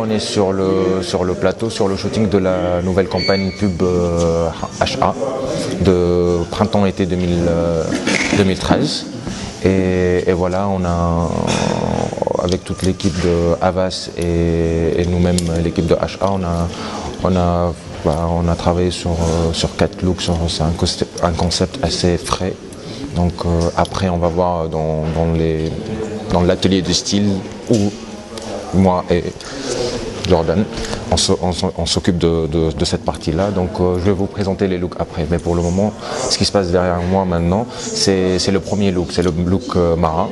on est sur le plateau, sur le shooting de la nouvelle campagne pub HA de printemps-été 2013. Et voilà, on a, avec toute l'équipe de Havas et nous-mêmes, l'équipe de HA, on a travaillé sur 4 looks, c'est un concept assez frais. Donc après, on va voir dans l'atelier de style où moi et Jordan, on s'occupe de cette partie-là. Donc je vais vous présenter les looks après. Mais pour le moment, ce qui se passe derrière moi maintenant, c'est le premier look, c'est le look marin.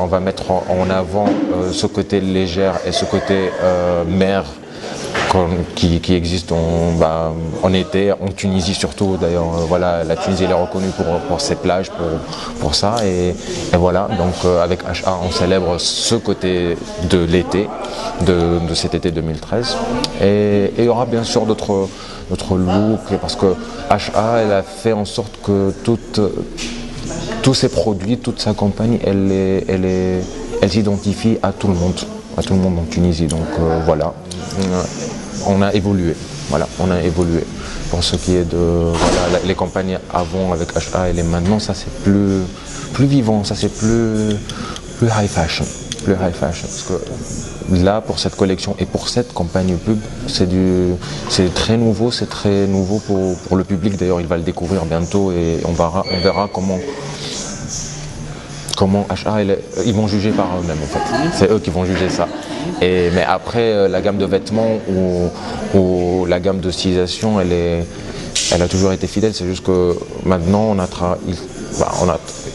On va mettre en avant ce côté légère et ce côté mer qui existe en été, en Tunisie surtout. D'ailleurs, voilà, la Tunisie elle est reconnue pour ses plages, pour ça. Et voilà, donc avec HA, on célèbre ce côté de l'été, de cet été 2013. Et il y aura bien sûr d'autres looks, parce que HA, elle a fait en sorte que tous ses produits, toute sa campagne, elle s'identifie à tout le monde en Tunisie. Donc voilà. On a évolué, pour ce qui est de les campagnes avant avec HA et les maintenant, ça c'est plus vivant, ça c'est plus high fashion, parce que là pour cette collection et pour cette campagne pub, c'est très nouveau, pour le public. D'ailleurs, il va le découvrir bientôt et on verra comment HA, ils vont juger par eux-mêmes en fait. C'est eux qui vont juger ça. Mais après, la gamme de vêtements ou la gamme de stylisation, elle a toujours été fidèle. C'est juste que maintenant,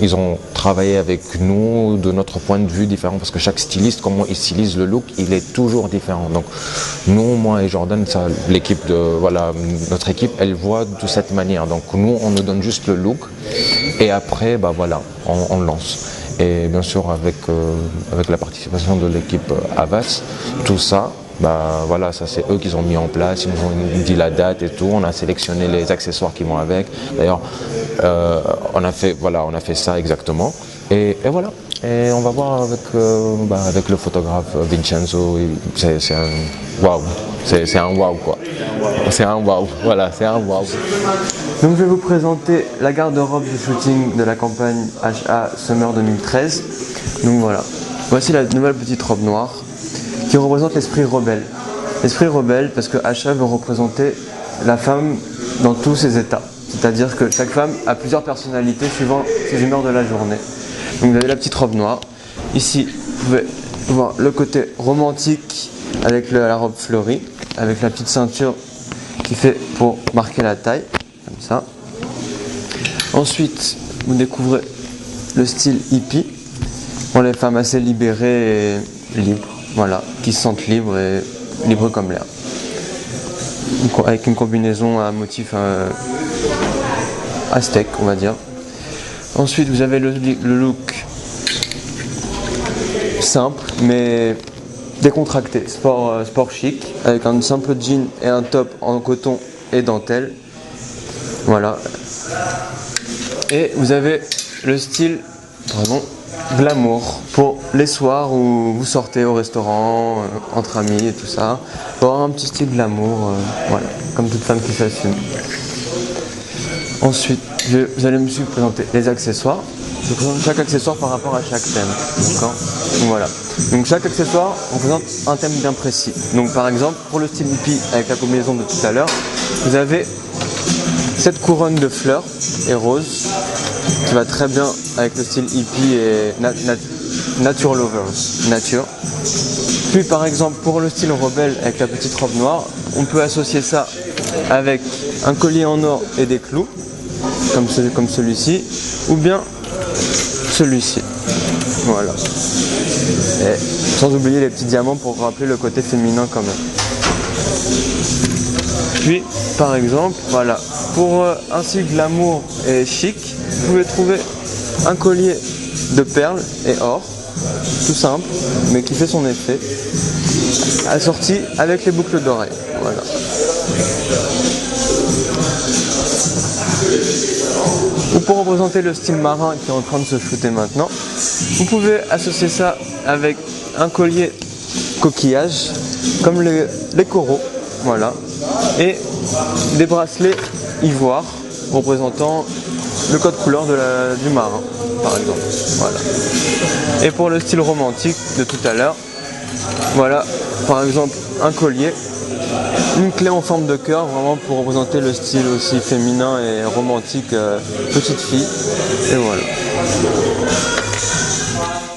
ils ont travaillé avec nous de notre point de vue différent, parce que chaque styliste, comment il stylise le look, il est toujours différent. Donc nous, moi et Jordan, notre équipe, elle voit de cette manière. Donc nous, on nous donne juste le look et après, on lance. Et bien sûr, avec la participation de l'équipe Havas, tout ça, ça c'est eux qui ont mis en place. Ils nous ont dit la date et tout. On a sélectionné les accessoires qui vont avec. D'ailleurs, on a fait ça exactement. Et voilà. Et on va voir avec le photographe Vincenzo. C'est un waouh. C'est un waouh quoi. C'est un waouh. Voilà, c'est un waouh. Donc je vais vous présenter la garde-robe du shooting de la campagne HA Summer 2013. Donc voilà, voici la nouvelle petite robe noire qui représente l'esprit rebelle. L'esprit rebelle parce que HA veut représenter la femme dans tous ses états. C'est-à-dire que chaque femme a plusieurs personnalités suivant ses humeurs de la journée. Donc vous avez la petite robe noire. Ici, vous pouvez voir le côté romantique avec la robe fleurie, avec la petite ceinture qui fait pour marquer la taille. Comme ça. Ensuite, vous découvrez le style hippie pour les femmes assez libérées et libres, voilà, qui se sentent libres et libres comme l'air. Avec une combinaison à motif aztèque, on va dire. Ensuite, vous avez le look simple mais décontracté, sport chic, avec un simple jean et un top en coton et dentelle. Voilà. Et vous avez le style glamour pour les soirs où vous sortez au restaurant, entre amis et tout ça. Pour avoir un petit style glamour, voilà, comme toute femme qui s'assume. Ensuite, vous allez me présenter les accessoires. Je présente chaque accessoire par rapport à chaque thème. D'accord ? Voilà. Donc chaque accessoire représente un thème bien précis. Donc par exemple, pour le style hippie avec la combinaison de tout à l'heure, vous avez cette couronne de fleurs et roses qui va très bien avec le style hippie et nature lovers, nature. Puis par exemple pour le style rebelle avec la petite robe noire, on peut associer ça avec un collier en or et des clous, comme celui-ci, ou bien celui-ci. Voilà. Et sans oublier les petits diamants pour rappeler le côté féminin quand même. Puis, par exemple, voilà, pour un style glamour et chic, vous pouvez trouver un collier de perles et or, tout simple, mais qui fait son effet, assorti avec les boucles d'oreilles. Voilà. Ou pour représenter le style marin qui est en train de se shooter maintenant, vous pouvez associer ça avec un collier coquillages, comme les coraux, voilà, et des bracelets ivoire représentant le code couleur du marin, par exemple. Voilà. Et pour le style romantique de tout à l'heure, voilà, par exemple, un collier, une clé en forme de cœur, vraiment pour représenter le style aussi féminin et romantique petite fille. Et voilà.